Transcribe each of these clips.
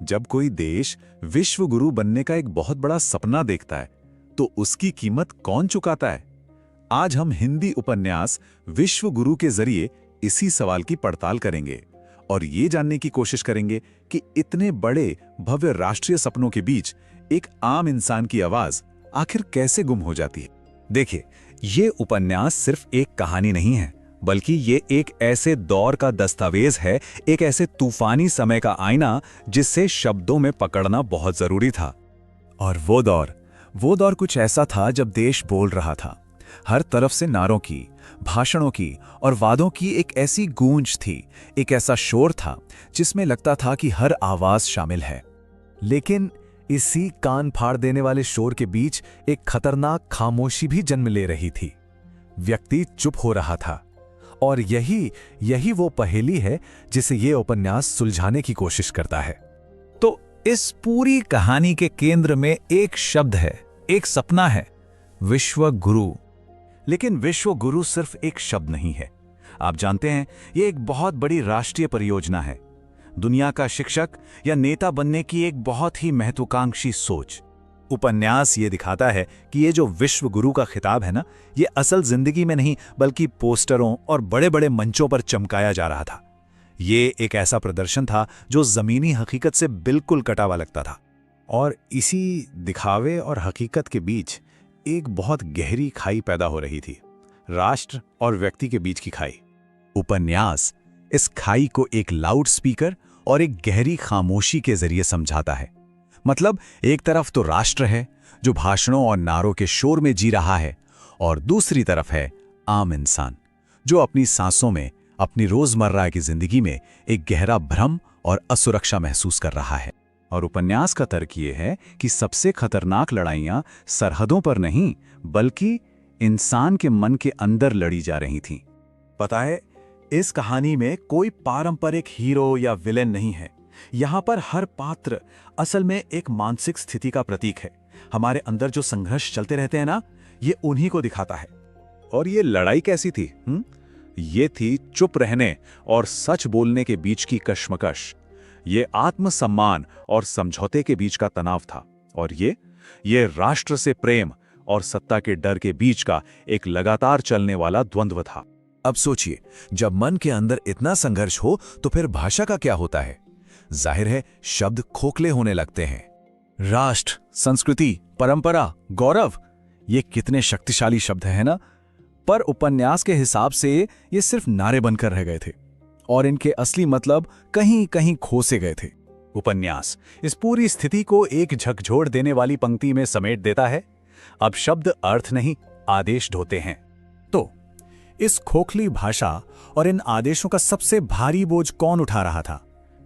जब कोई देश विश्व गुरु बनने का एक बहुत बड़ा सपना देखता है, तो उसकी कीमत कौन चुकाता है? आज हम हिंदी उपन्यास विश्व गुरु के जरिए इसी सवाल की पड़ताल करेंगे और ये जानने की कोशिश करेंगे कि इतने बड़े भव्य राष्ट्रीय सपनों के बीच एक आम इंसान की आवाज आखिर कैसे गुम हो जाती है। देखिए, ये उपन्यास सिर्फ एक कहानी नहीं है, बल्कि ये एक ऐसे दौर का दस्तावेज है, एक ऐसे तूफानी समय का आईना जिससे शब्दों में पकड़ना बहुत जरूरी था। और वो दौर कुछ ऐसा था जब देश बोल रहा था। हर तरफ से नारों की, भाषणों की और वादों की एक ऐसी गूंज थी, एक ऐसा शोर था जिसमें लगता था कि हर आवाज शामिल है। लेकिन इसी कान फाड़ देने वाले शोर के बीच एक खतरनाक खामोशी भी जन्म ले रही थी। व्यक्ति चुप हो रहा था, और यही वो पहेली है जिसे ये उपन्यास सुलझाने की कोशिश करता है। तो इस पूरी कहानी के केंद्र में एक शब्द है, एक सपना है, विश्व गुरु। लेकिन विश्व गुरु सिर्फ एक शब्द नहीं है। आप जानते हैं, ये एक बहुत बड़ी राष्ट्रीय परियोजना है, दुनिया का शिक्षक या नेता बनने की एक बहुत ही महत्वाकांक्षी सोच। उपन्यास ये दिखाता है कि ये जो विश्व गुरु का खिताब है ना, ये असल जिंदगी में नहीं बल्कि पोस्टरों और बड़े बड़े मंचों पर चमकाया जा रहा था। ये एक ऐसा प्रदर्शन था जो जमीनी हकीकत से बिल्कुल कटा हुआ लगता था। और इसी दिखावे और हकीकत के बीच एक बहुत गहरी खाई पैदा हो रही थी, राष्ट्र और व्यक्ति के बीच की खाई। उपन्यास इस खाई को एक लाउड स्पीकर और एक गहरी खामोशी के जरिए समझाता है। मतलब एक तरफ तो राष्ट्र है जो भाषणों और नारों के शोर में जी रहा है, और दूसरी तरफ है आम इंसान जो अपनी सांसों में, अपनी रोजमर्रा की जिंदगी में एक गहरा भ्रम और असुरक्षा महसूस कर रहा है। और उपन्यास का तर्क ये है कि सबसे खतरनाक लड़ाइयां सरहदों पर नहीं बल्कि इंसान के मन के अंदर लड़ी जा रही थीं। पता है, इस कहानी में कोई पारंपरिक हीरो या विलेन नहीं है। यहाँ पर हर पात्र असल में एक मानसिक स्थिति का प्रतीक है। हमारे अंदर जो संघर्ष चलते रहते हैं ना, ये उन्हीं को दिखाता है। और ये लड़ाई कैसी थी? ये थी चुप रहने और सच बोलने के बीच की कश्मकश। ये आत्मसम्मान और समझौते के बीच का तनाव था। और ये राष्ट्र से प्रेम और सत्ता के डर के बीच का एक लगातार चलने वाला द्वंद्व था। अब सोचिए, जब मन के अंदर इतना संघर्ष हो तो फिर भाषा का क्या होता है? जाहिर है, शब्द खोखले होने लगते हैं। राष्ट्र, संस्कृति, परंपरा, गौरव, ये कितने शक्तिशाली शब्द हैं ना? पर उपन्यास के हिसाब से ये सिर्फ नारे बनकर रह गए थे और इनके असली मतलब कहीं कहीं खो से गए थे। उपन्यास इस पूरी स्थिति को एक झकझोर देने वाली पंक्ति में समेट देता है। अब शब्द अर्थ नहीं, आदेश ढोते हैं। तो इस खोखली भाषा और इन आदेशों का सबसे भारी बोझ कौन उठा रहा था?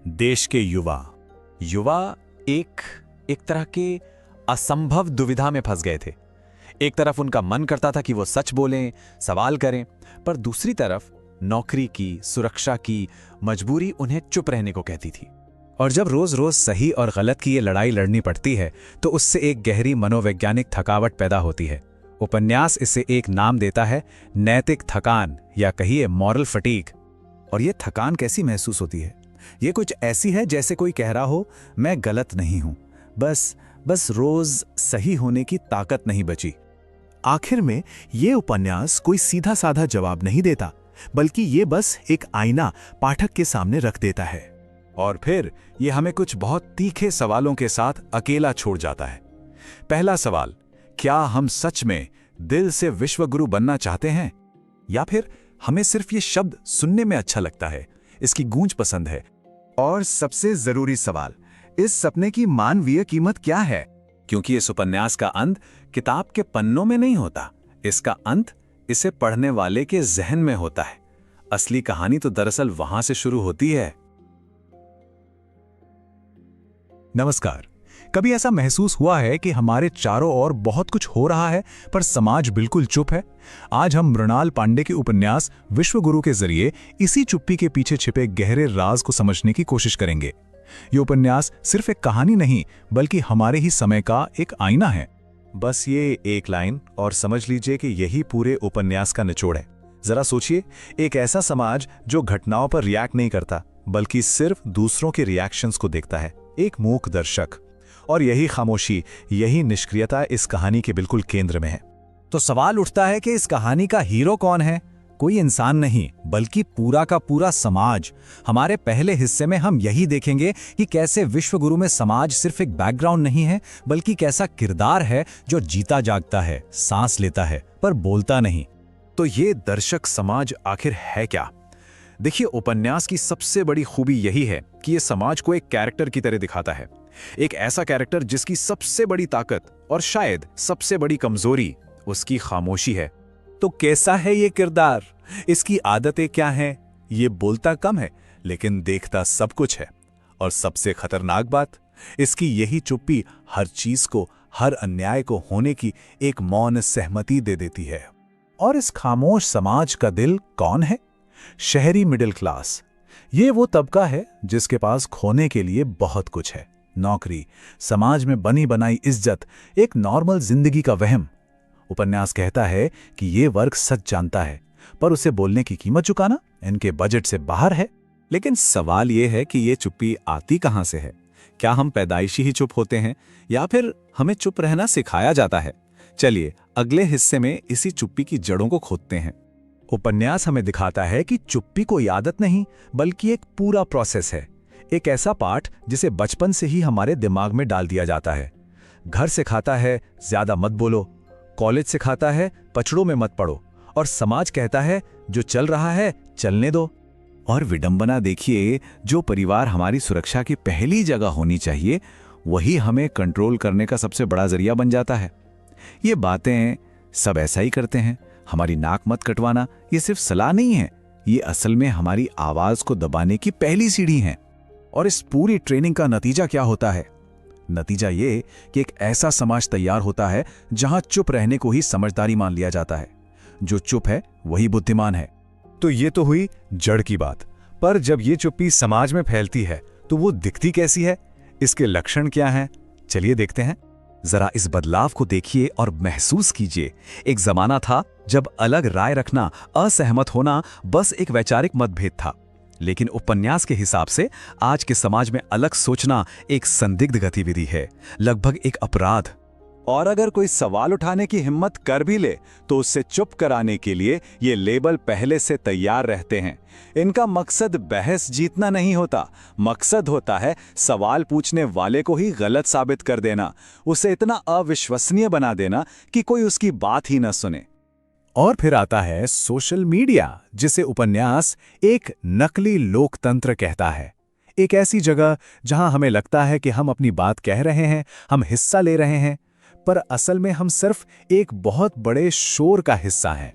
देश के युवा एक तरह के असंभव दुविधा में फंस गए थे। एक तरफ उनका मन करता था कि वो सच बोलें, सवाल करें, पर दूसरी तरफ नौकरी की, सुरक्षा की मजबूरी उन्हें चुप रहने को कहती थी। और जब रोज रोज सही और गलत की ये लड़ाई लड़नी पड़ती है तो उससे एक गहरी मनोवैज्ञानिक थकावट पैदा होती है। उपन्यास इसे एक नाम देता है, नैतिक थकान, या कहिए मॉरल फटीग। और ये थकान कैसी महसूस होती है? ये कुछ ऐसी है जैसे कोई कह रहा हो, मैं गलत नहीं हूं, बस रोज सही होने की ताकत नहीं बची। आखिर में ये उपन्यास कोई सीधा साधा जवाब नहीं देता, बल्कि ये बस एक आईना पाठक के सामने रख देता है। और फिर ये हमें कुछ बहुत तीखे सवालों के साथ अकेला छोड़ जाता है। पहला सवाल, क्या हम सच में दिल से विश्वगुरु बनना चाहते हैं, या फिर हमें सिर्फ ये शब्द सुनने में अच्छा लगता है, इसकी गूंज पसंद है? और सबसे जरूरी सवाल, इस सपने की मानवीय कीमत क्या है? क्योंकि इस उपन्यास का अंत किताब के पन्नों में नहीं होता, इसका अंत इसे पढ़ने वाले के जहन में होता है। असली कहानी तो दरअसल वहां से शुरू होती है। नमस्कार। कभी ऐसा महसूस हुआ है कि हमारे चारों ओर बहुत कुछ हो रहा है पर समाज बिल्कुल चुप है? आज हम मृणाल पांडे के उपन्यास विश्वगुरु के जरिए इसी चुप्पी के पीछे छिपे गहरे राज को समझने की कोशिश करेंगे। ये उपन्यास सिर्फ एक कहानी नहीं बल्कि हमारे ही समय का एक आईना है। बस ये एक लाइन और समझ लीजिए कि यही पूरे उपन्यास का निचोड़ है। जरा सोचिए, एक ऐसा समाज जो घटनाओं पर रिएक्ट नहीं करता बल्कि सिर्फ दूसरों के रिएक्शंस को देखता है, एक मूक दर्शक। और यही खामोशी, यही निष्क्रियता इस कहानी के बिल्कुल केंद्र में है। तो सवाल उठता है कि इस कहानी का हीरो कौन है? कोई इंसान नहीं, बल्कि पूरा का पूरा समाज। हमारे पहले हिस्से में हम यही देखेंगे कि कैसे विश्वगुरु में समाज सिर्फ एक बैकग्राउंड नहीं है, बल्कि कैसा किरदार है जो जीता जागता है, सांस लेता है, पर बोलता नहीं। तो ये दर्शक समाज आखिर है क्या? देखिए, उपन्यास की सबसे बड़ी खूबी यही है कि ये समाज को एक कैरेक्टर की तरह दिखाता है। एक ऐसा कैरेक्टर जिसकी सबसे बड़ी ताकत और शायद सबसे बड़ी कमजोरी उसकी खामोशी है। तो कैसा है ये किरदार? इसकी आदतें क्या हैं? ये बोलता कम है, लेकिन देखता सब कुछ है। और सबसे खतरनाक बात, इसकी यही चुप्पी हर चीज को, हर अन्याय को होने की एक मौन सहमति दे देती है। और इस खामोश समाज का दिल कौन है? शहरी मिडिल क्लास। ये वो तबका है जिसके पास खोने के लिए बहुत कुछ है। नौकरी, समाज में बनी बनाई इज्जत, एक नॉर्मल जिंदगी का वहम। उपन्यास कहता है कि ये वर्ग सच जानता है, पर उसे बोलने की कीमत चुकाना इनके बजट से बाहर है। लेकिन सवाल ये है कि ये चुप्पी आती कहां से है? क्या हम पैदाइशी ही चुप होते हैं, या फिर हमें चुप रहना सिखाया जाता है? चलिए अगले हिस्से में इसी चुप्पी की जड़ों को खोदते हैं। उपन्यास हमें दिखाता है कि चुप्पी कोई आदत नहीं, बल्कि एक पूरा प्रोसेस है। एक ऐसा पाठ जिसे बचपन से ही हमारे दिमाग में डाल दिया जाता है। घर सिखाता है ज्यादा मत बोलो, कॉलेज सिखाता है पचड़ों में मत पड़ो, और समाज कहता है जो चल रहा है चलने दो। और विडंबना देखिए, जो परिवार हमारी सुरक्षा की पहली जगह होनी चाहिए, वही हमें कंट्रोल करने का सबसे बड़ा जरिया बन जाता है। ये बातें सब ऐसा ही करते हैं। हमारी नाक मत कटवाना ये सिर्फ सलाह नहीं है, ये असल में हमारी आवाज को दबाने की पहली सीढ़ी है। और इस पूरी ट्रेनिंग का नतीजा क्या होता है? नतीजा ये कि एक ऐसा समाज तैयार होता है जहां चुप रहने को ही समझदारी मान लिया जाता है। जो चुप है वही बुद्धिमान है। तो ये तो हुई जड़ की बात। पर जब ये चुप्पी समाज में फैलती है तो वो दिखती कैसी है? इसके लक्षण क्या हैं? चलिए देखते हैं। जरा इस बदलाव को देखिए और महसूस कीजिए। एक जमाना था जब अलग राय रखना, असहमत होना बस एक वैचारिक मतभेद था। लेकिन उपन्यास के हिसाब से आज के समाज में अलग सोचना एक संदिग्ध गतिविधि है, लगभग एक अपराध। और अगर कोई सवाल उठाने की हिम्मत कर भी ले तो उससे चुप कराने के लिए ये लेबल पहले से तैयार रहते हैं। इनका मकसद बहस जीतना नहीं होता, मकसद होता है सवाल पूछने वाले को ही गलत साबित कर देना, उसे इतना अविश्वसनीय बना देना कि कोई उसकी बात ही न सुने। और फिर आता है सोशल मीडिया, जिसे उपन्यास एक नकली लोकतंत्र कहता है। एक ऐसी जगह जहां हमें लगता है कि हम अपनी बात कह रहे हैं, हम हिस्सा ले रहे हैं, पर असल में हम सिर्फ एक बहुत बड़े शोर का हिस्सा हैं।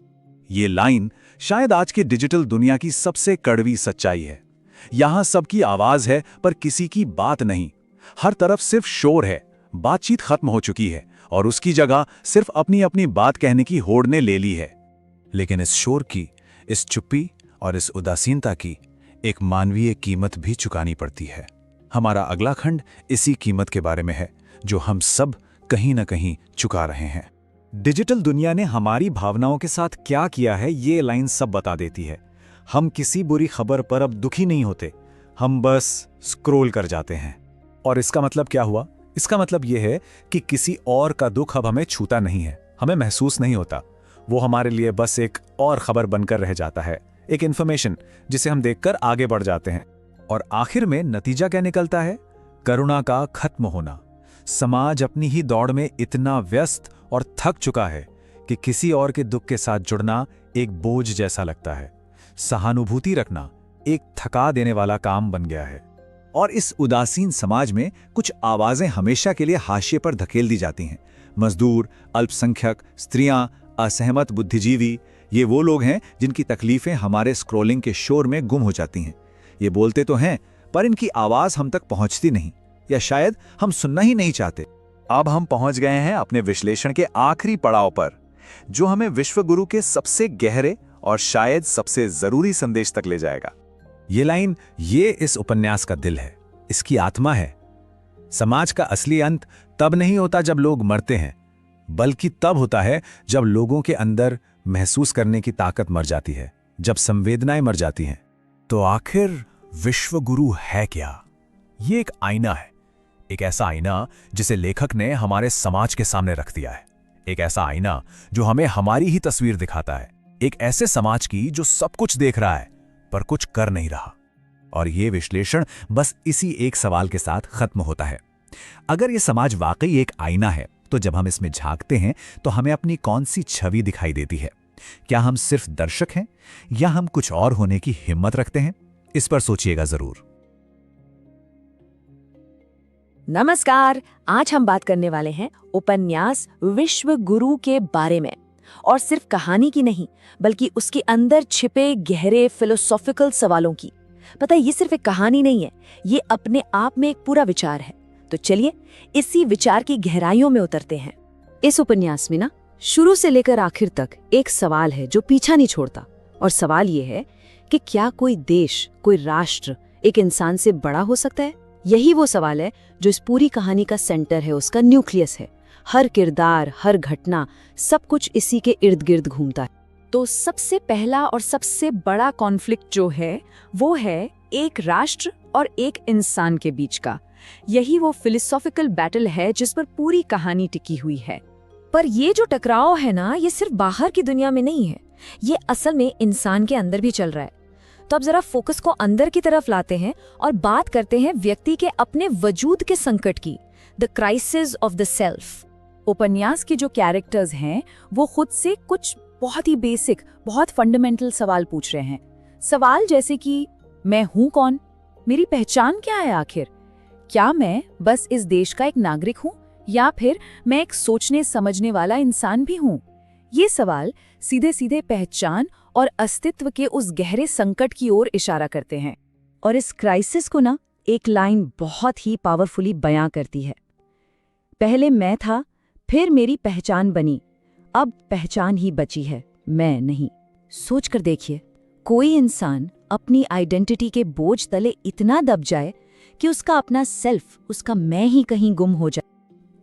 ये लाइन शायद आज की डिजिटल दुनिया की सबसे कड़वी सच्चाई है। यहां सबकी आवाज है पर किसी की बात नहीं। हर तरफ सिर्फ शोर है, बातचीत खत्म हो चुकी है और उसकी जगह सिर्फ अपनी अपनी बात कहने की होड़ ने ले ली है। लेकिन इस शोर की, इस चुप्पी और इस उदासीनता की एक मानवीय कीमत भी चुकानी पड़ती है। हमारा अगला खंड इसी कीमत के बारे में है, जो हम सब कहीं ना कहीं चुका रहे हैं। डिजिटल दुनिया ने हमारी भावनाओं के साथ क्या किया है, ये लाइन सब बता देती है। हम किसी बुरी खबर पर अब दुखी नहीं होते, हम बस स्क्रॉल कर जाते हैं। और इसका मतलब क्या हुआ? इसका मतलब यह है कि किसी और का दुख अब हमें छूता नहीं है, हमें महसूस नहीं होता। वो हमारे लिए बस एक और खबर बनकर रह जाता है, एक इंफॉर्मेशन जिसे हम देखकर आगे बढ़ जाते हैं। और आखिर में नतीजा क्या निकलता है? करुणा का खत्म होना। समाज अपनी ही दौड़ में इतना व्यस्त और थक चुका है कि किसी और के दुख के साथ जुड़ना एक बोझ जैसा लगता है। सहानुभूति रखना एक थका देने वाला काम बन गया है। और इस उदासीन समाज में कुछ आवाजें हमेशा के लिए हाशिए पर धकेल दी जाती हैं। मजदूर, अल्पसंख्यक, स्त्रियां, असहमत बुद्धिजीवी, ये वो लोग हैं जिनकी तकलीफें हमारे स्क्रॉलिंग के शोर में गुम हो जाती हैं। ये बोलते तो हैं, पर इनकी आवाज हम तक पहुंचती नहीं, या शायद हम सुनना ही नहीं चाहते। अब हम पहुंच गए हैं अपने विश्लेषण के आखिरी पड़ाव पर, जो हमें विश्वगुरु के सबसे गहरे और शायद सबसे जरूरी संदेश तक ले जाएगा। ये लाइन, ये इस उपन्यास का दिल है, इसकी आत्मा है। समाज का असली अंत तब नहीं होता जब लोग मरते हैं, बल्कि तब होता है जब लोगों के अंदर महसूस करने की ताकत मर जाती है, जब संवेदनाएं मर जाती हैं। तो आखिर विश्वगुरु है क्या? ये एक आईना है, एक ऐसा आईना जिसे लेखक ने हमारे समाज के सामने रख दिया है। एक ऐसा आईना जो हमें हमारी ही तस्वीर दिखाता है, एक ऐसे समाज की जो सब कुछ देख रहा है पर कुछ कर नहीं रहा। और ये विश्लेषण बस इसी एक सवाल के साथ खत्म होता है। अगर ये समाज वाकई एक आईना है, तो जब हम इसमें झांकते हैं तो हमें अपनी कौन सी छवि दिखाई देती है? क्या हम सिर्फ दर्शक हैं या हम कुछ और होने की हिम्मत रखते हैं? इस पर सोचिएगा जरूर। नमस्कार, आज हम बात करने वाले हैं उपन्यास विश्व गुरु के बारे में। और सिर्फ कहानी की नहीं, बल्कि उसके अंदर छिपे गहरे फिलोसॉफिकल सवालों की। पता है, ये सिर्फ एक कहानी नहीं है, ये अपने आप में एक पूरा विचार है। तो चलिए इसी विचार की गहराइयों में उतरते हैं। इस उपन्यास में ना शुरू से लेकर आखिर तक एक सवाल है जो पीछा नहीं छोड़ता। और सवाल ये है कि क्या कोई देश, कोई राष्ट्र एक इंसान से बड़ा हो सकता है? यही वो सवाल है जो इस पूरी कहानी का सेंटर है, उसका न्यूक्लियस है। हर किरदार, हर घटना, सब कुछ इसी के इर्द गिर्द घूमता है। तो सबसे पहला और सबसे बड़ा कॉन्फ्लिक्ट जो है वो है एक राष्ट्र और एक इंसान के बीच का। यही वो फिलोसॉफिकल बैटल है जिस पर पूरी कहानी टिकी हुई है। पर ये जो टकराव है ना, ये सिर्फ बाहर की दुनिया में नहीं है, ये असल में इंसान के अंदर भी चल रहा है। तो अब जरा फोकस को अंदर की तरफ लाते हैं और बात करते हैं व्यक्ति के अपने वजूद के संकट की, the crisis of the self. उपन्यास के जो कैरेक्टर्स हैं वो खुद से कुछ बहुत ही बेसिक, बहुत फंडामेंटल सवाल पूछ रहे हैं। सवाल जैसे कि मैं हूं कौन, मेरी पहचान क्या है, आखिर क्या मैं बस इस देश का एक नागरिक हूं या फिर मैं एक सोचने समझने वाला इंसान भी हूं। ये सवाल सीधे सीधे पहचान और अस्तित्व के उस गहरे संकट की ओर इशारा करते हैं। और इस क्राइसिस को ना एक लाइन बहुत ही पावरफुली बयां करती है। पहले मैं था, फिर मेरी पहचान बनी, अब पहचान ही बची है, मैं नहीं। सोच कर देखिए, कोई इंसान अपनी आइडेंटिटी के बोझ तले इतना दब जाए कि उसका अपना सेल्फ, उसका मैं ही कहीं गुम हो जाए।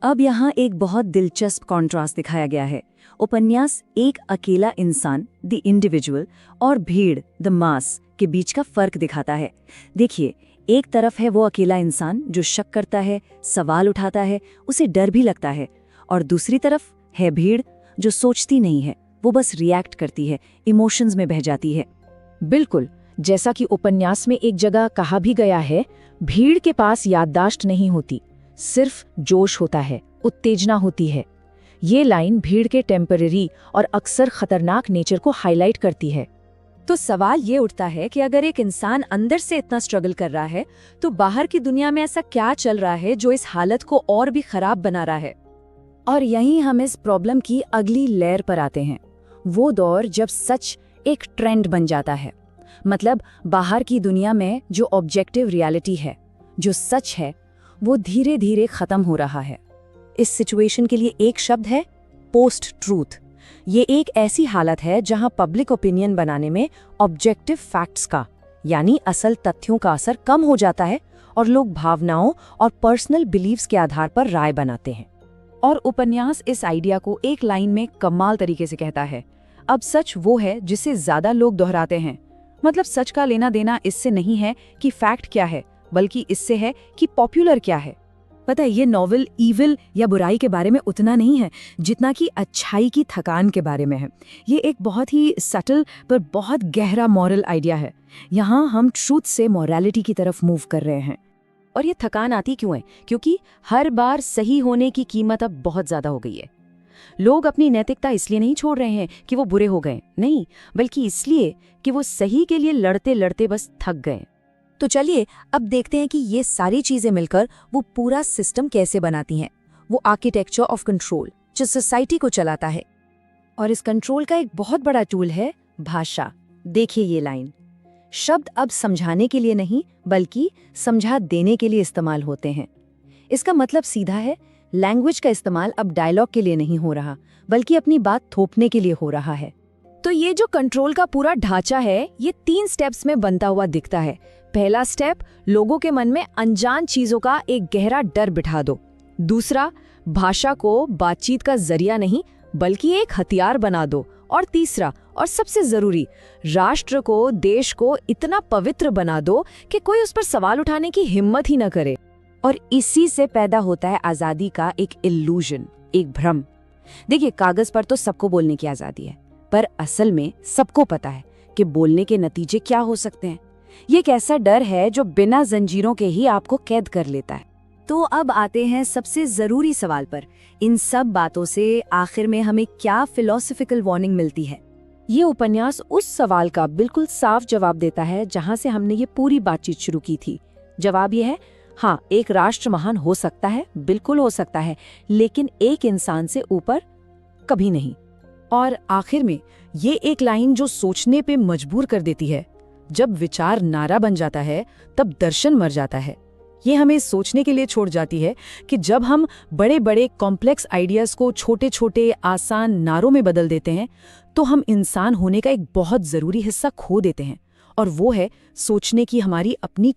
अब यहाँ एक बहुत दिलचस्प कॉन्ट्रास्ट दिखाया गया है। उपन्यास एक अकेला इंसान, द इंडिविजुअल, और भीड़, द मास, के बीच का फर्क दिखाता है। देखिए, एक तरफ है वो अकेला इंसान जो शक करता है, सवाल उठाता है, उसे डर भी लगता है, और दूसरी तरफ है भीड़ जो सोचती नहीं है, वो बस रिएक्ट करती है, इमोशंस में बह जाती है। बिल्कुल, जैसा कि उपन्यास में एक जगह कहा भी गया है, भीड़ के पास याददाश्त नहीं होती, सिर्फ जोश होता है, उत्तेजना होती है। ये लाइन भीड़ के टेम्पररी और अक्सर खतरनाक नेचर को हाईलाइट करती है। तो सवाल ये उठता है कि अगर एक इंसान अंदर से इतना स्ट्रगल कर रहा है, तो बाहर की दुनिया में ऐसा क्या चल रहा है जो इस हालत को और भी खराब बना रहा है? और यहीं हम इस प्रॉब्लम की अगली लेयर पर आते हैं, वो दौर जब सच एक ट्रेंड बन जाता है। मतलब बाहर की दुनिया में जो ऑब्जेक्टिव रियलिटी है, जो सच है, वो धीरे धीरे खत्म हो रहा है। इस सिचुएशन के लिए एक शब्द है, पोस्ट ट्रूथ। ये एक ऐसी हालत है जहां पब्लिक ओपिनियन बनाने में ऑब्जेक्टिव फैक्ट्स का, यानी असल तथ्यों का असर कम हो जाता है और लोग भावनाओं और पर्सनल बिलीव्स के आधार पर राय बनाते हैं। और उपन्यास इस आइडिया को एक लाइन में कमाल तरीके से कहता है, अब सच वो है जिसे ज्यादा लोग दोहराते हैं। मतलब सच का लेना देना इससे नहीं है कि फैक्ट क्या है, बल्कि इससे है कि पॉपुलर क्या है। पता है, ये नॉवेल ईविल या बुराई के बारे में उतना नहीं है जितना कि अच्छाई की थकान के बारे में है। ये एक बहुत ही सटल पर बहुत गहरा मॉरल आइडिया है। यहाँ हम ट्रूथ से मॉरलिटी की तरफ मूव कर रहे हैं। और ये थकान आती क्यों है? क्योंकि हर बार सही होने की कीमत अब बहुत ज्यादा हो गई है। लोग अपनी नैतिकता इसलिए नहीं छोड़ रहे हैं कि वो बुरे हो गए, नहीं, बल्कि इसलिए कि वो सही के लिए लड़ते लड़ते बस थक गए। तो चलिए अब देखते हैं कि ये सारी चीजें मिलकर वो पूरा सिस्टम कैसे बनाती हैं, वो आर्किटेक्चर ऑफ कंट्रोल जो सोसाइटी को चलाता है। और इस कंट्रोल का एक बहुत बड़ा टूल है भाषा। देखिए ये लाइन, शब्द अब समझाने के लिए नहीं बल्कि समझा देने के लिए इस्तेमाल होते हैं। इसका मतलब सीधा है, लैंग्वेज का इस्तेमाल अब डायलॉग के लिए नहीं हो रहा बल्कि अपनी बात थोपने के लिए हो रहा है। तो ये जो कंट्रोल का पूरा ढांचा है, ये 3 स्टेप्स में बनता हुआ दिखता है। पहला स्टेप, लोगों के मन में अनजान चीजों का एक गहरा डर बिठा दो। दूसरा, भाषा को बातचीत का जरिया नहीं बल्कि एक हथियार बना दो। और तीसरा और सबसे जरूरी, राष्ट्र को, देश को इतना पवित्र बना दो कि कोई उस पर सवाल उठाने की हिम्मत ही न करे। और इसी से पैदा होता है आजादी का एक इल्यूजन, एक भ्रम। देखिए, कागज पर तो सबको बोलने की आजादी है, पर असल में सबको पता है कि बोलने के नतीजे क्या हो सकते हैं। ये एक ऐसा डर है जो बिना जंजीरों के ही आपको कैद कर लेता है। तो अब आते हैं सबसे जरूरी सवाल पर। इन सब बातों से आखिर में हमें क्या फिलोसॉफिकल वार्निंग मिलती है? ये उपन्यास उस सवाल का बिल्कुल साफ जवाब देता है जहां से हमने ये पूरी बातचीत शुरू की थी। जवाब ये है, हाँ, एक राष्ट्र महान हो सकता है, बिल्कुल हो सकता है, लेकिन एक इंसान से ऊपर कभी नहीं। और आखिर में ये एक लाइन जो सोचने पे मजबूर कर देती है, जब विचार नारा बन जाता है तब दर्शन मर जाता है। ये हमें सोचने के लिए छोड़ जाती है कि जब हम बड़े बड़े कॉम्प्लेक्स आइडियाज को छोटे छोटे आसान नारों में बदल देते हैं तो हम इंसान होने का एक बहुत जरूरी हिस्सा खो देते हैं, और वो है सोचने की हमारी अपनी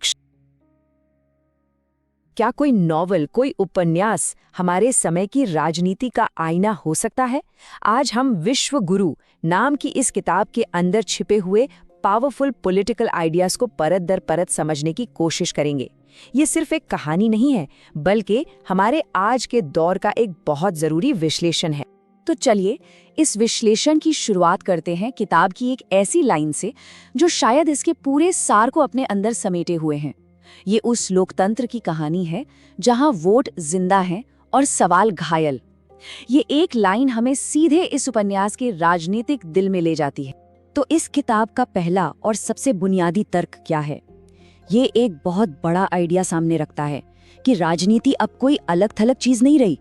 क्या कोई नॉवल, कोई उपन्यास हमारे समय की राजनीति का आईना हो सकता है? आज हम विश्व गुरु नाम की इस किताब के अंदर छिपे हुए पावरफुल पॉलिटिकल आइडियाज को परत दर परत समझने की कोशिश करेंगे। ये सिर्फ एक कहानी नहीं है, बल्कि हमारे आज के दौर का एक बहुत जरूरी विश्लेषण है। तो चलिए इस विश्लेषण की शुरुआत करते हैं किताब की एक ऐसी लाइन से जो शायद इसके पूरे सार को अपने अंदर समेटे हुए हैं। ये उस लोकतंत्र की कहानी है जहां वोट जिंदा है और सवाल घायल। ये एक लाइन हमें सीधे इस उपन्यास के राजनीतिक दिल में ले जाती है। तो इस किताब का पहला और सबसे बुनियादी तर्क क्या है? ये एक बहुत बड़ा आइडिया सामने रखता है कि राजनीति अब कोई अलग थलग चीज नहीं रही,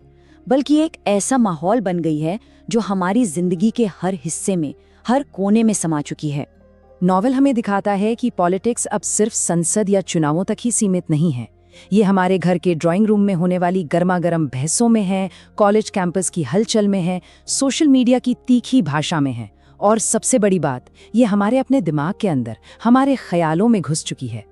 बल्कि एक ऐसा माहौल बन गई है जो हमारी जिंदगी के हर हिस्से में, हर कोने में समा चुकी है। नॉवेल हमें दिखाता है कि पॉलिटिक्स अब सिर्फ संसद या चुनावों तक ही सीमित नहीं है। ये हमारे घर के ड्राइंग रूम में होने वाली गर्मा-गर्म बहसों में है, कॉलेज कैंपस की हलचल में है, सोशल मीडिया की तीखी भाषा में है, और सबसे बड़ी बात, ये हमारे अपने दिमाग के अंदर, हमारे ख्यालों में घुस चुकी है।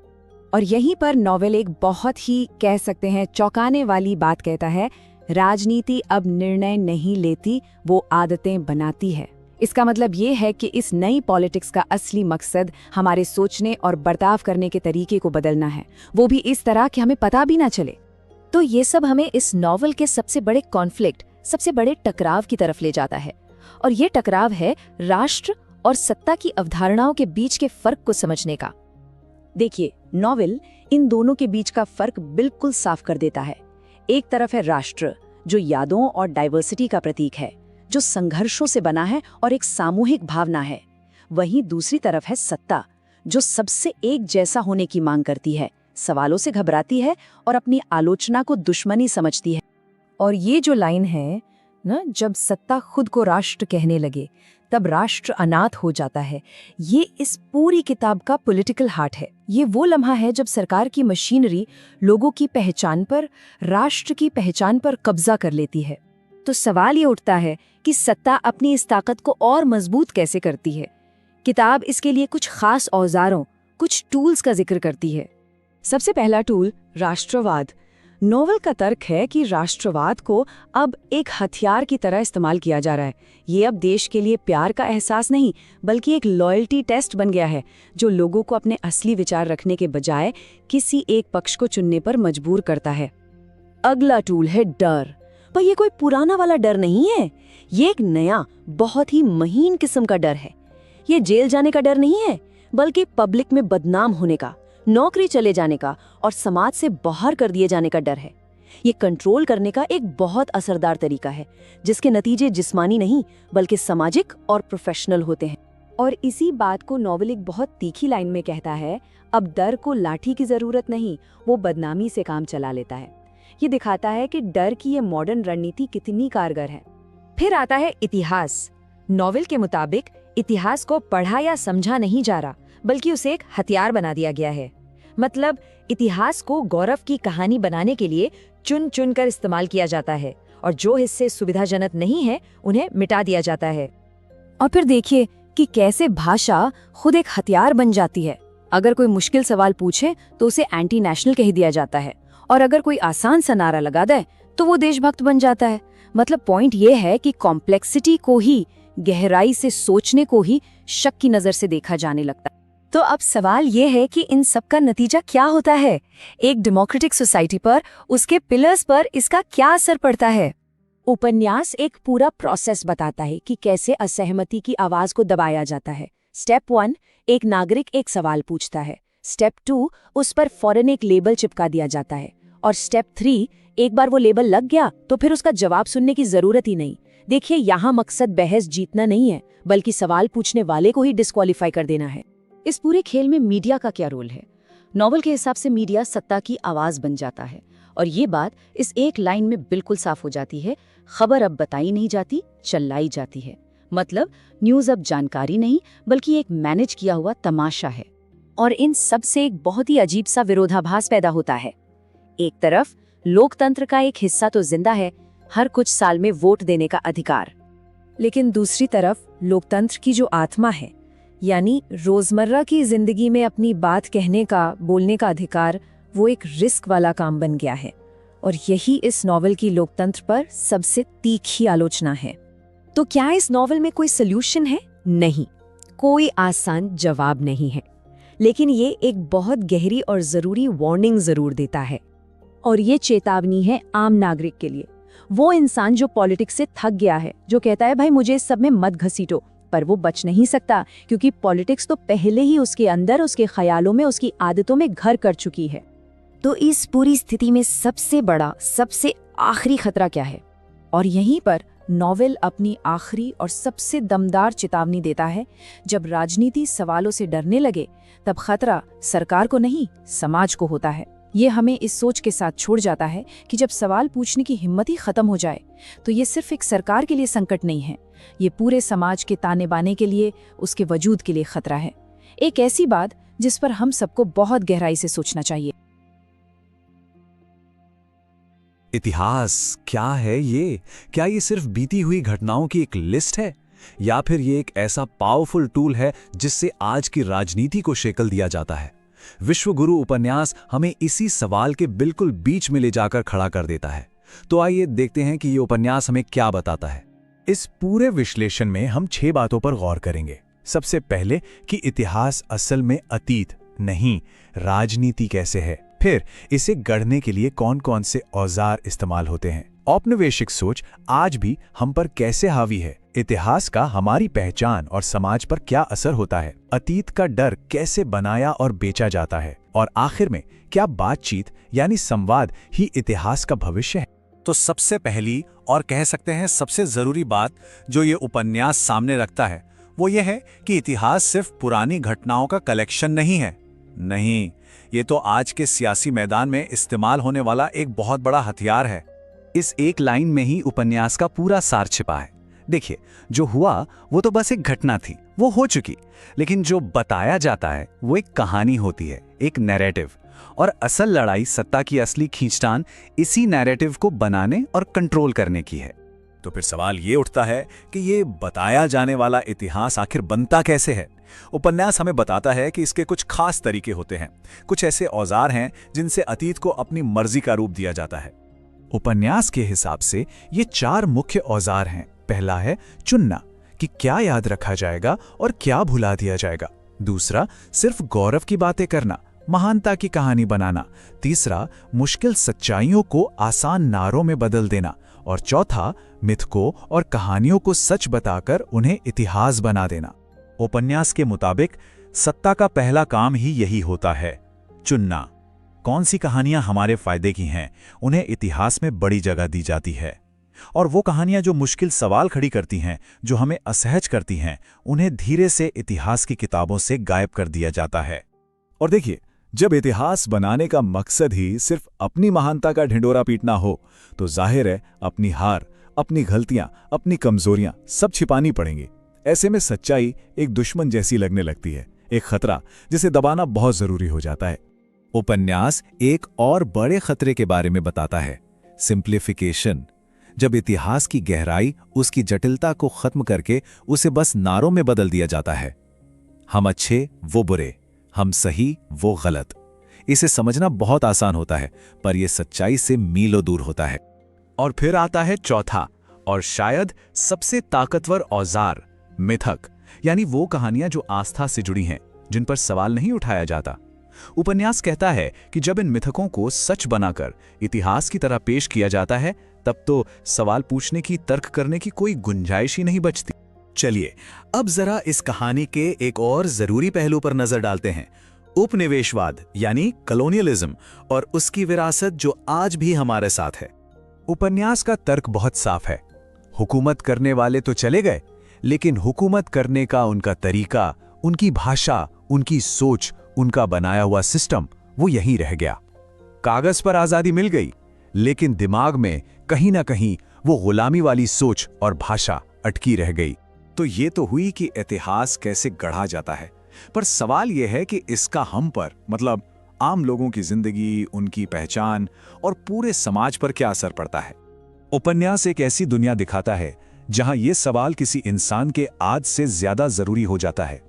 और यहीं पर नॉवेल एक बहुत ही, कह सकते हैं, चौंकाने वाली बात कहता है, राजनीति अब निर्णय नहीं लेती, वो आदतें बनाती है। इसका मतलब ये है कि इस नई पॉलिटिक्स का असली मकसद हमारे सोचने और बर्ताव करने के तरीके को बदलना है, वो भी इस तरह कि हमें पता भी ना चले। तो ये सब हमें इस नॉवेल के सबसे बड़े कॉन्फ्लिक्ट, सबसे बड़े टकराव की तरफ ले जाता है, और ये टकराव है राष्ट्र और सत्ता की अवधारणाओं के बीच के फर्क को समझने का। देखिए, नॉवेल इन दोनों के बीच का फर्क बिल्कुल साफ कर देता है। एक तरफ है राष्ट्र, जो यादों और डाइवर्सिटी का प्रतीक है, जो संघर्षों से बना है और एक सामूहिक भावना है। वहीं दूसरी तरफ है सत्ता, जो सबसे एक जैसा होने की मांग करती है, सवालों से घबराती है और अपनी आलोचना को दुश्मनी समझती है। और ये जो लाइन है ना, जब सत्ता खुद को राष्ट्र कहने लगे तब राष्ट्र अनाथ हो जाता है, ये इस पूरी किताब का पॉलिटिकल हार्ट है। ये वो लम्हा है जब सरकार की मशीनरी लोगों की पहचान पर, राष्ट्र की पहचान पर कब्जा कर लेती है। तो सवाल ये उठता है कि सत्ता अपनी इस ताकत को और मजबूत कैसे करती है? किताब इसके लिए कुछ खास औजारों, कुछ टूल्स का जिक्र करती है। सबसे पहला टूल राष्ट्रवाद। नोवेल का तर्क है कि राष्ट्रवाद को अब एक हथियार की तरह इस्तेमाल किया जा रहा है। ये अब देश के लिए प्यार का एहसास नहीं, बल्कि एक लॉयल्टी टेस्ट बन गया है, जो लोगों को अपने असली विचार रखने के बजाय किसी एक पक्ष को चुनने पर मजबूर करता है। अगला टूल है डर। पर ये कोई पुराना वाला डर नहीं है, ये एक नया, बहुत ही महीन किस्म का डर है। ये जेल जाने का डर नहीं है, बल्कि पब्लिक में बदनाम होने का, नौकरी चले जाने का और समाज से बाहर कर दिए जाने का डर है। ये कंट्रोल करने का एक बहुत असरदार तरीका है, जिसके नतीजे जिस्मानी नहीं बल्कि सामाजिक और प्रोफेशनल होते हैं। और इसी बात को नॉवेल एक बहुत तीखी लाइन में कहता है, अब डर को लाठी की जरूरत नहीं, वो बदनामी से काम चला लेता है। ये दिखाता है कि डर की ये मॉडर्न रणनीति कितनी कारगर है। फिर आता है इतिहास। नॉवेल के मुताबिक इतिहास को पढ़ा या समझा नहीं जा रहा, बल्कि उसे एक हथियार बना दिया गया है। मतलब इतिहास को गौरव की कहानी बनाने के लिए चुन चुन कर इस्तेमाल किया जाता है, और जो हिस्से सुविधाजनक नहीं है उन्हें मिटा दिया जाता है। और फिर देखिए कि कैसे भाषा खुद एक हथियार बन जाती है। अगर कोई मुश्किल सवाल पूछे तो उसे एंटी नेशनल कह दिया जाता है, और अगर कोई आसान सा नारा लगा दे तो वो देशभक्त बन जाता है। मतलब पॉइंट ये है कि कॉम्प्लेक्सिटी को ही, गहराई से सोचने को ही शक की नजर से देखा जाने लगता है। तो अब सवाल ये है कि इन सब का नतीजा क्या होता है? एक डेमोक्रेटिक सोसाइटी पर, उसके पिलर्स पर इसका क्या असर पड़ता है? उपन्यास एक पूरा प्रोसेस बताता है कि कैसे असहमति की आवाज को दबाया जाता है। स्टेप 1, एक नागरिक एक सवाल पूछता है। स्टेप 2, उस पर फौरन एक लेबल चिपका दिया जाता है। और स्टेप 3, एक बार वो लेबल लग गया तो फिर उसका जवाब सुनने की जरूरत ही नहीं। देखिए, यहाँ मकसद बहस जीतना नहीं है, बल्कि सवाल पूछने वाले को ही डिस्क्वालीफाई कर देना है। इस पूरे खेल में मीडिया का क्या रोल है? नॉवल के हिसाब से मीडिया सत्ता की आवाज बन जाता है, और ये बात इस एक लाइन में बिल्कुल साफ हो जाती है। खबर अब बताई नहीं जाती, चलाई जाती है। मतलब न्यूज़ अब जानकारी नहीं, बल्कि एक मैनेज किया हुआ तमाशा है। और इन सब से एक बहुत ही अजीब सा विरोधाभास पैदा होता है। एक तरफ लोकतंत्र का एक हिस्सा तो जिंदा है, हर कुछ साल में वोट देने का अधिकार, लेकिन दूसरी तरफ लोकतंत्र की जो आत्मा है, यानी रोजमर्रा की जिंदगी में अपनी बात कहने का, बोलने का अधिकार, वो एक रिस्क वाला काम बन गया है। और यही इस नॉवल की लोकतंत्र पर सबसे तीखी आलोचना है। तो क्या इस नॉवल में कोई सल्यूशन है? नहीं, कोई आसान जवाब नहीं है, लेकिन ये एक बहुत गहरी और जरूरी वार्निंग जरूर देता है। और ये चेतावनी है आम नागरिक के लिए, वो इंसान जो पॉलिटिक्स से थक गया है, जो कहता है भाई मुझे इस सब में मत घसीटो, पर वो बच नहीं सकता, क्योंकि पॉलिटिक्स तो पहले ही उसके अंदर, उसके ख्यालों में, उसकी आदतों में घर कर चुकी है। तो इस पूरी स्थिति में सबसे बड़ा, सबसे आखिरी खतरा क्या है? और यहीं पर नॉवेल अपनी आखिरी और सबसे दमदार चेतावनी देता है। जब राजनीति सवालों से डरने लगे, तब खतरा सरकार को नहीं, समाज को होता है। ये हमें इस सोच के साथ छोड़ जाता है कि जब सवाल पूछने की हिम्मत ही खत्म हो जाए, तो ये सिर्फ एक सरकार के लिए संकट नहीं है, ये पूरे समाज के ताने बाने के लिए, उसके वजूद के लिए खतरा है। एक ऐसी बात जिस पर हम सबको बहुत गहराई से सोचना चाहिए। इतिहास क्या है ये? क्या ये सिर्फ बीती हुई घटनाओं की एक लिस्ट है, या फिर ये एक ऐसा पावरफुल टूल है जिससे आज की राजनीति को शेकल दिया जाता है? विश्वगुरु उपन्यास हमें इसी सवाल के बिल्कुल बीच में ले जाकर खड़ा कर देता है। तो आइए देखते हैं कि ये उपन्यास हमें क्या बताता है। इस पूरे विश्लेषण में हम 6 बातों पर गौर करेंगे। सबसे पहले कि इतिहास असल में अतीत नहीं, राजनीति कैसे है। फिर इसे गढ़ने के लिए कौन कौन से औजार इस्तेमाल होते हैं। औपनिवेशिक सोच आज भी हम पर कैसे हावी है। इतिहास का हमारी पहचान और समाज पर क्या असर होता है। अतीत का डर कैसे बनाया और बेचा जाता है। और आखिर में क्या बातचीत यानी संवाद ही इतिहास का भविष्य है। तो सबसे पहली और कह सकते हैं सबसे जरूरी बात जो ये उपन्यास सामने रखता है, वो ये है कि इतिहास सिर्फ पुरानी घटनाओं का कलेक्शन नहीं है। नहीं, ये तो आज के सियासी मैदान में इस्तेमाल होने वाला एक बहुत बड़ा हथियार है। इस एक लाइन में ही उपन्यास का पूरा सार छिपा है। देखिए, जो हुआ वो तो बस एक घटना थी, वो हो चुकी, लेकिन जो बताया जाता है वो एक कहानी होती है, एक नैरेटिव। और असल लड़ाई, सत्ता की असली खींचतान इसी नैरेटिव को बनाने और कंट्रोल करने की है। तो फिर सवाल ये उठता है कि ये बताया जाने वाला इतिहास आखिर बनता कैसे है। उपन्यास हमें बताता है कि इसके कुछ खास तरीके होते हैं, कुछ ऐसे औजार हैं जिनसे अतीत को अपनी मर्जी का रूप दिया जाता है। उपन्यास के हिसाब से ये 4 मुख्य औजार हैं। पहला है चुनना, कि क्या याद रखा जाएगा और क्या भुला दिया जाएगा। दूसरा, सिर्फ गौरव की बातें करना, महानता की कहानी बनाना। तीसरा, मुश्किल सच्चाइयों को आसान नारों में बदल देना। और चौथा, मिथकों और कहानियों को सच बताकर उन्हें इतिहास बना देना। उपन्यास के मुताबिक सत्ता का पहला काम ही यही होता है, चुनना। कौन सी कहानियां हमारे फायदे की हैं, उन्हें इतिहास में बड़ी जगह दी जाती है। और वो कहानियां जो मुश्किल सवाल खड़ी करती हैं, जो हमें असहज करती हैं, उन्हें धीरे से इतिहास की किताबों से गायब कर दिया जाता है। और देखिए, जब इतिहास बनाने का मकसद ही सिर्फ अपनी महानता का ढिंडोरा पीटना हो, तो जाहिर है अपनी हार, अपनी गलतियां, अपनी कमजोरियां सब छिपानी पड़ेंगी। ऐसे में सच्चाई एक दुश्मन जैसी लगने लगती है, एक खतरा जिसे दबाना बहुत जरूरी हो जाता है। उपन्यास एक और बड़े खतरे के बारे में बताता है, सिंप्लीफिकेशन। जब इतिहास की गहराई, उसकी जटिलता को खत्म करके उसे बस नारों में बदल दिया जाता है। हम अच्छे, वो बुरे, हम सही, वो गलत। इसे समझना बहुत आसान होता है, पर यह सच्चाई से मीलों दूर होता है। और फिर आता है चौथा और शायद सबसे ताकतवर औजार, मिथक, यानी वो कहानियां जो आस्था से जुड़ी हैं, जिन पर सवाल नहीं उठाया जाता। उपन्यास कहता है कि जब इन मिथकों को सच बनाकर इतिहास की तरह पेश किया जाता है, तब तो सवाल पूछने की, तर्क करने की कोई गुंजाइश ही नहीं बचती। चलिए अब जरा इस कहानी के एक और जरूरी पहलू पर नजर डालते हैं, उपनिवेशवाद यानी कॉलोनियलिज्म और उसकी विरासत जो आज भी हमारे साथ है। उपन्यास का तर्क बहुत साफ है। हुकूमत करने वाले तो चले गए, लेकिन हुकूमत करने का उनका तरीका, उनकी भाषा, उनकी सोच, उनका बनाया हुआ सिस्टम, वो यहीं रह गया। कागज पर आजादी मिल गई, लेकिन दिमाग में कहीं ना कहीं वो गुलामी वाली सोच और भाषा अटकी रह गई। तो ये तो हुई कि इतिहास कैसे गढ़ा जाता है, पर सवाल यह है कि इसका हम पर, मतलब आम लोगों की जिंदगी, उनकी पहचान और पूरे समाज पर क्या असर पड़ता है। उपन्यास एक ऐसी दुनिया दिखाता है जहां यह सवाल किसी इंसान के आज से ज्यादा जरूरी हो जाता है।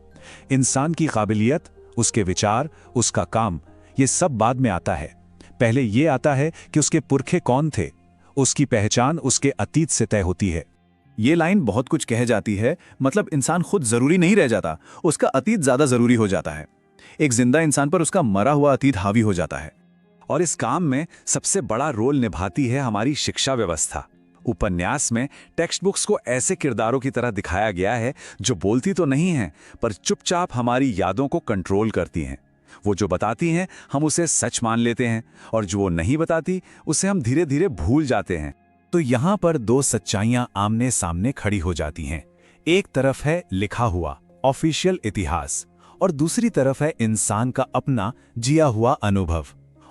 इंसान की काबिलियत, उसके विचार, उसका काम, ये सब बाद में आता है। पहले ये आता है कि उसके पुरखे कौन थे, उसकी पहचान उसके अतीत से तय होती है। ये लाइन बहुत कुछ कह जाती है, मतलब इंसान खुद जरूरी नहीं रह जाता, उसका अतीत ज्यादा जरूरी हो जाता है। एक जिंदा इंसान पर उसका मरा हुआ अतीत हावी हो जाता है। और इस काम में सबसे बड़ा रोल निभाती है हमारी शिक्षा व्यवस्था। उपन्यास में टेक्स्ट बुक्स को ऐसे किरदारों की तरह दिखाया गया है जो बोलती तो नहीं हैं, पर चुपचाप हमारी यादों को कंट्रोल करती हैं। वो जो बताती हैं हम उसे सच मान लेते हैं, और जो वो नहीं बताती उसे हम धीरे धीरे भूल जाते हैं। तो यहां पर दो सच्चाइयां आमने सामने खड़ी हो जाती हैं। एक तरफ है लिखा हुआ ऑफिशियल इतिहास और दूसरी तरफ है इंसान का अपना जिया हुआ अनुभव।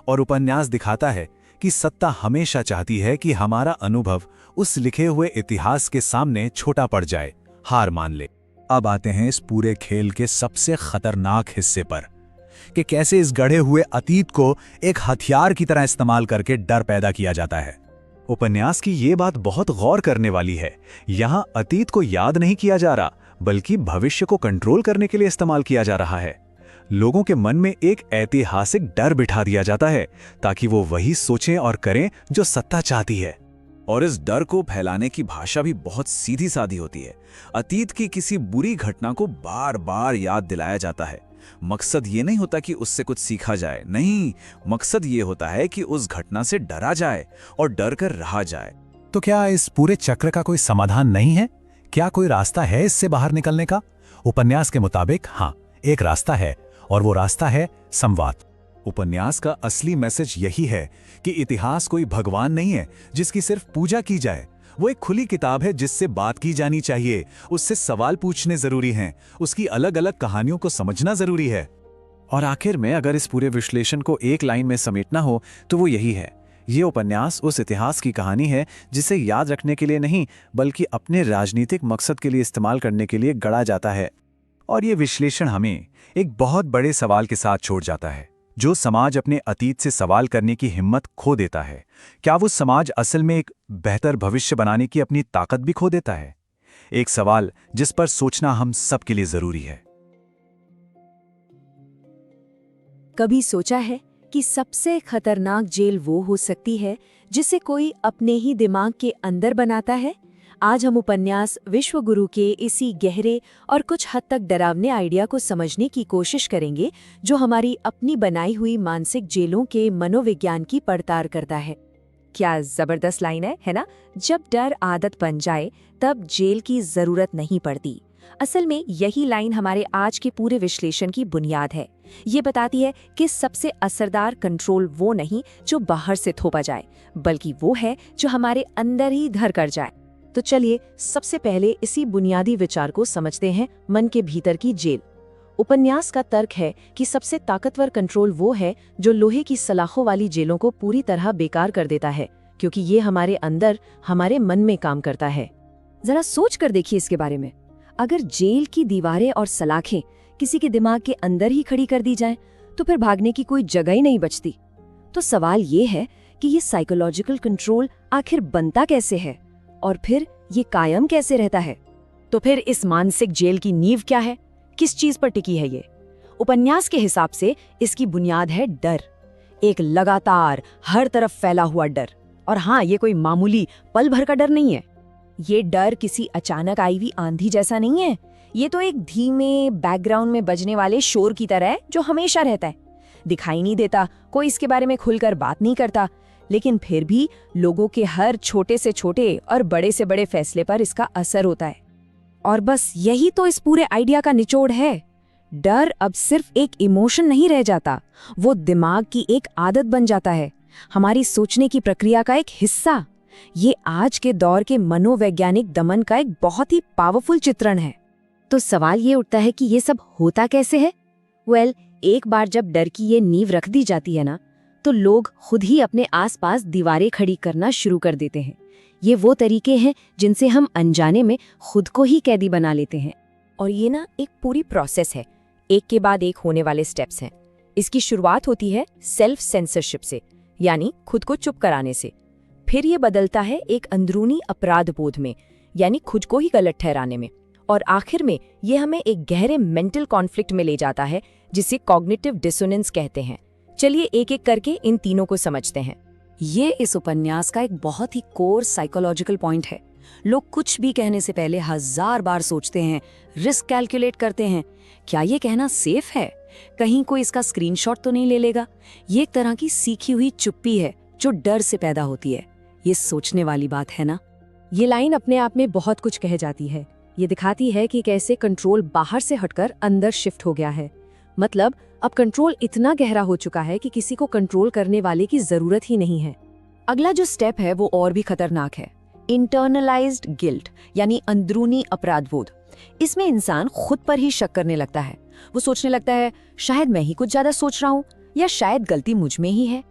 और उपन्यास दिखाता है कि सत्ता हमेशा चाहती है कि हमारा अनुभव उस लिखे हुए इतिहास के सामने छोटा पड़ जाए, हार मान ले। अब आते हैं इस पूरे खेल के सबसे खतरनाक हिस्से पर कि कैसे इस गढ़े हुए अतीत को एक हथियार की तरह इस्तेमाल करके डर पैदा किया जाता है। उपन्यास की ये बात बहुत गौर करने वाली है। यहां अतीत को याद नहीं किया जा रहा, बल्कि भविष्य को कंट्रोल करने के लिए इस्तेमाल किया जा रहा है। लोगों के मन में एक ऐतिहासिक डर बिठा दिया जाता है ताकि वो वही सोचें और करें जो सत्ता चाहती है। और इस डर को फैलाने की भाषा भी बहुत सीधी सादी होती है। अतीत की किसी बुरी घटना को बार बार याद दिलाया जाता है। मकसद ये नहीं होता कि उससे कुछ सीखा जाए, नहीं, मकसद ये होता है कि उस घटना से डरा जाए और डर कर रहा जाए। तो क्या इस पूरे चक्र का कोई समाधान नहीं है? क्या कोई रास्ता है इससे बाहर निकलने का? उपन्यास के मुताबिक हाँ, एक रास्ता है, और वो रास्ता है संवाद। उपन्यास का असली मैसेज यही है कि इतिहास कोई भगवान नहीं है जिसकी सिर्फ पूजा की जाए। वो एक खुली किताब है जिससे बात की जानी चाहिए, उससे सवाल पूछने जरूरी हैं, उसकी अलग अलग कहानियों को समझना जरूरी है। और आखिर में अगर इस पूरे विश्लेषण को एक लाइन में समेटना हो तो वो यही है, ये उपन्यास उस इतिहास की कहानी है जिसे याद रखने के लिए नहीं, बल्कि अपने राजनीतिक मकसद के लिए इस्तेमाल करने के लिए गढ़ा जाता है। और ये विश्लेषण हमें एक बहुत बड़े सवाल के साथ छोड़ जाता है। जो समाज अपने अतीत से सवाल करने की हिम्मत खो देता है, क्या वो समाज असल में एक बेहतर भविष्य बनाने की अपनी ताकत भी खो देता है? एक सवाल जिस पर सोचना हम सबके लिए जरूरी है। कभी सोचा है कि सबसे खतरनाक जेल वो हो सकती है जिसे कोई अपने ही दिमाग के अंदर बनाता है? आज हम उपन्यास विश्वगुरु के इसी गहरे और कुछ हद तक डरावने आइडिया को समझने की कोशिश करेंगे, जो हमारी अपनी बनाई हुई मानसिक जेलों के मनोविज्ञान की पड़ताल करता है। क्या जबरदस्त लाइन है ना? जब डर आदत बन जाए तब जेल की जरूरत नहीं पड़ती। असल में यही लाइन हमारे आज के पूरे विश्लेषण की बुनियाद है। ये बताती है कि सबसे असरदार कंट्रोल वो नहीं जो बाहर से थोपा जाए, बल्कि वो है जो हमारे अंदर ही घर कर जाए। तो चलिए सबसे पहले इसी बुनियादी विचार को समझते हैं, मन के भीतर की जेल। उपन्यास का तर्क है कि सबसे ताकतवर कंट्रोल वो है जो लोहे की सलाखों वाली जेलों को पूरी तरह बेकार कर देता है, क्योंकि ये हमारे अंदर, हमारे मन में काम करता है। जरा सोच कर देखिए इसके बारे में। अगर जेल की दीवारें और सलाखें किसी के दिमाग के अंदर ही खड़ी कर दी जाएं, तो फिर भागने की कोई जगह ही नहीं बचती। तो सवाल ये है कि ये साइकोलॉजिकल कंट्रोल आखिर बनता कैसे है और फिर ये कायम कैसे रहता है? तो फिर इस मानसिक जेल की नींव क्या है? किस चीज पर टिकी है ये? उपन्यास के हिसाब से इसकी बुनियाद है डर, एक लगातार हर तरफ फैला हुआ डर। और हाँ, ये कोई मामूली पल भर का डर नहीं है। ये डर किसी अचानक आई हुई आंधी जैसा नहीं है। ये तो एक धीमे बैकग्राउंड में बजने वाले शोर की तरह है जो हमेशा रहता है, दिखाई नहीं देता, कोई इसके बारे में खुलकर बात नहीं करता, लेकिन फिर भी लोगों के हर छोटे से छोटे और बड़े से बड़े फैसले पर इसका असर होता है। और बस यही तो इस पूरे आइडिया का निचोड़ है। डर अब सिर्फ एक इमोशन नहीं रह जाता, वो दिमाग की एक आदत बन जाता है, हमारी सोचने की प्रक्रिया का एक हिस्सा। ये आज के दौर के मनोवैज्ञानिक दमन का एक बहुत ही पावरफुल चित्रण है। तो सवाल ये उठता है कि ये सब होता कैसे है? वेल, एक बार जब डर की ये नींव रख दी जाती है ना, तो लोग खुद ही अपने आसपास दीवारें खड़ी करना शुरू कर देते हैं। ये वो तरीके हैं जिनसे हम अनजाने में खुद को ही कैदी बना लेते हैं। और ये ना एक पूरी प्रोसेस है, एक के बाद एक होने वाले स्टेप्स हैं। इसकी शुरुआत होती है सेल्फ सेंसरशिप से, यानी खुद को चुप कराने से। फिर ये बदलता है एक अंदरूनी अपराध बोध में, यानी खुद को ही गलत ठहराने में। और आखिर में ये हमें एक गहरे मेंटल कॉन्फ्लिक्ट में ले जाता है, जिसे कॉग्निटिव डिसोनेंस कहते हैं। चलिए एक एक करके इन तीनों को समझते हैं। ये इस उपन्यास का एक बहुत ही कोर साइकोलॉजिकल पॉइंट है। लोग कुछ भी कहने से पहले 1000 बार सोचते हैं, रिस्क कैलकुलेट करते हैं। क्या ये कहना सेफ है? कहीं कोई इसका स्क्रीनशॉट तो नहीं ले लेगा? ये एक तरह की सीखी हुई चुप्पी है जो डर से पैदा होती है। ये सोचने वाली बात है ना? ये लाइन अपने आप में बहुत कुछ कह जाती है। ये दिखाती है कि कैसे कंट्रोल बाहर से हटकर अंदर शिफ्ट हो गया है। मतलब अब कंट्रोल इतना गहरा हो चुका है कि किसी को कंट्रोल करने वाले की जरूरत ही नहीं है। अगला जो स्टेप है वो और भी खतरनाक है, इंटरनलाइज्ड गिल्ट, यानी अंदरूनी अपराधबोध। इसमें इंसान खुद पर ही शक करने लगता है। वो सोचने लगता है शायद मैं ही कुछ ज्यादा सोच रहा हूँ, या शायद गलती मुझ में ही है।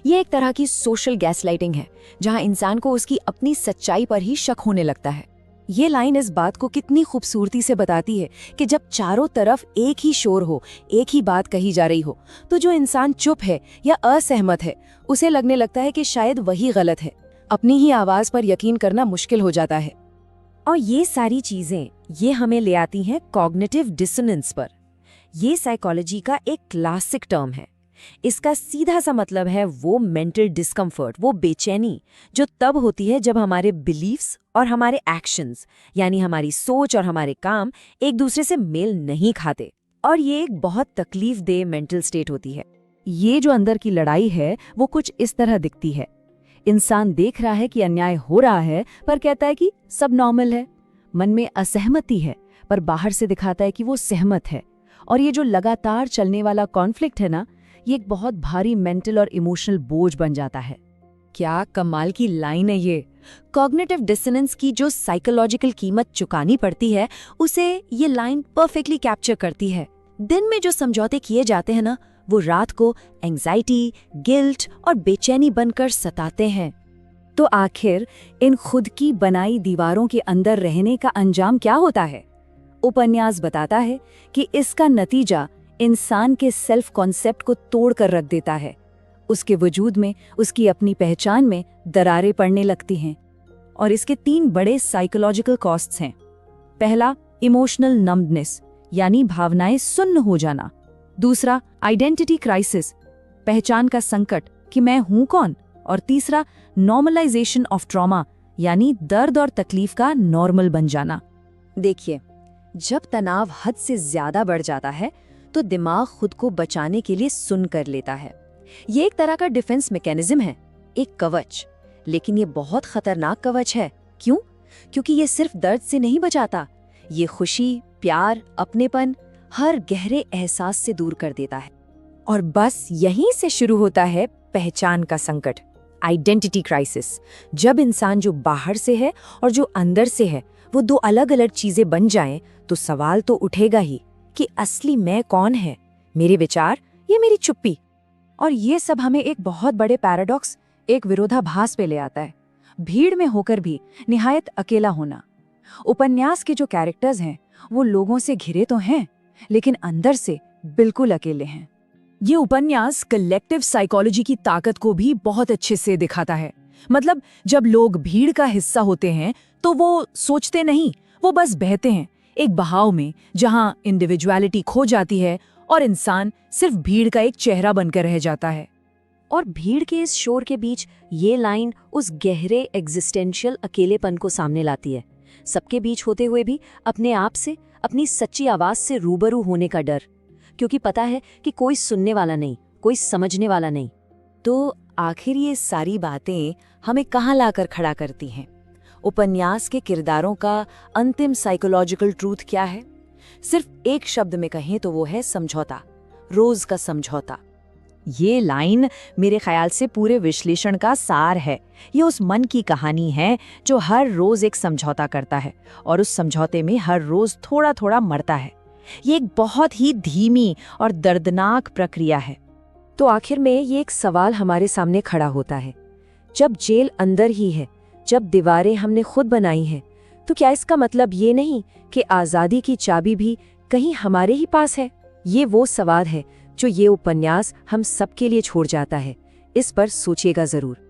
ये एक तरह की सोशल गैसलाइटिंग है, जहाँ इंसान को उसकी अपनी सच्चाई पर ही शक होने लगता है। ये लाइन इस बात को कितनी खूबसूरती से बताती है कि जब चारों तरफ एक ही शोर हो, एक ही बात कही जा रही हो, तो जो इंसान चुप है या असहमत है, उसे लगने लगता है कि शायद वही गलत है। अपनी ही आवाज पर यकीन करना मुश्किल हो जाता है। और ये सारी चीजें ये हमें ले आती हैं कॉग्निटिव डिसोनेंस पर। ये साइकोलॉजी का एक क्लासिक टर्म है। इसका सीधा सा मतलब है वो मेंटल डिस्कम्फर्ट, वो बेचैनी जो तब होती है जब हमारे बिलीफ्स और हमारे एक्शंस, यानी हमारी सोच और हमारे काम एक दूसरे से मेल नहीं खाते। और ये एक बहुत तकलीफदेह मेंटल स्टेट होती है। ये जो अंदर की लड़ाई है वो कुछ इस तरह दिखती है। इंसान देख रहा है कि अन्याय हो रहा है, पर कहता है कि सब नॉर्मल है। मन में असहमति है, पर बाहर से दिखाता है कि वो सहमत है। और ये जो लगातार चलने वाला कॉन्फ्लिक्ट है ना, ये एक बहुत भारी मेंटल और इमोशनल बोझ बन जाता है। क्या कमाल की लाइन है ये। कॉग्निटिव डिसोनेंस की जो साइकोलॉजिकल कीमत चुकानी पड़ती है, उसे ये लाइन परफेक्टली कैप्चर करती है। दिन में जो समझौते किए जाते हैं ना, वो रात को एंजाइटी, गिल्ट और बेचैनी बनकर सताते हैं। तो आखिर इन खुद की बनाई दीवारों के अंदर रहने का अंजाम क्या होता है? उपन्यास बताता है कि इसका नतीजा इंसान के सेल्फ कॉन्सेप्ट को तोड़ कर रख देता है। उसके वजूद में, उसकी अपनी पहचान में दरारें पड़ने लगती हैं। और इसके 3 बड़े साइकोलॉजिकल कॉस्ट्स हैं। पहला, इमोशनल नम्बनेस, यानी भावनाएं सुन्न हो जाना। दूसरा, आइडेंटिटी क्राइसिस, पहचान का संकट कि मैं हूं कौन। और तीसरा, नॉर्मलाइजेशन ऑफ ट्रॉमा, यानी दर्द और तकलीफ का नॉर्मल बन जाना। देखिए, जब तनाव हद से ज्यादा बढ़ जाता है तो दिमाग खुद को बचाने के लिए सुन कर लेता है। ये एक तरह का डिफेंस मैकेनिज्म है, एक कवच। लेकिन ये बहुत खतरनाक कवच है। क्यों? क्योंकि ये सिर्फ दर्द से नहीं बचाता, ये खुशी, प्यार, अपनेपन, हर गहरे एहसास से दूर कर देता है। और बस यहीं से शुरू होता है पहचान का संकट, आइडेंटिटी क्राइसिस। जब इंसान जो बाहर से है और जो अंदर से है वो 2 अलग अलग चीजें बन जाएं, तो सवाल तो उठेगा ही कि असली मैं कौन है, मेरे विचार या मेरी चुप्पी। और ये सब हमें एक बहुत बड़े पैराडॉक्स, एक विरोधाभास पे ले आता है। भीड़ में होकर भी निहायत अकेला होना। उपन्यास के जो कैरेक्टर्स हैं वो लोगों से घिरे तो हैं, लेकिन अंदर से बिल्कुल अकेले हैं। ये उपन्यास कलेक्टिव साइकोलॉजी की ताकत को भी बहुत अच्छे से दिखाता है। मतलब जब लोग भीड़ का हिस्सा होते हैं तो वो सोचते नहीं, वो बस बहते हैं एक बहाव में, जहां इंडिविजुअलिटी खो जाती है और इंसान सिर्फ भीड़ का एक चेहरा बनकर रह जाता है। और भीड़ के इस शोर के बीच ये लाइन उस गहरे एग्जिस्टेंशियल अकेलेपन को सामने लाती है। सबके बीच होते हुए भी अपने आप से, अपनी सच्ची आवाज से रूबरू होने का डर, क्योंकि पता है कि कोई सुनने वाला नहीं, कोई समझने वाला नहीं। तो आखिर ये सारी बातें हमें कहाँ लाकर खड़ा करती हैं? उपन्यास के किरदारों का अंतिम साइकोलॉजिकल ट्रूथ क्या है? सिर्फ एक शब्द में कहें तो वो है समझौता, रोज का समझौता। ये लाइन मेरे ख्याल से पूरे विश्लेषण का सार है। ये उस मन की कहानी है जो हर रोज एक समझौता करता है और उस समझौते में हर रोज थोड़ा थोड़ा मरता है। ये एक बहुत ही धीमी और दर्दनाक प्रक्रिया है। तो आखिर में ये एक सवाल हमारे सामने खड़ा होता है, जब जेल अंदर ही है, जब दीवारें हमने खुद बनाई हैं, तो क्या इसका मतलब ये नहीं कि आज़ादी की चाबी भी कहीं हमारे ही पास है? ये वो सवाल है जो ये उपन्यास हम सबके लिए छोड़ जाता है। इस पर सोचिएगा जरूर।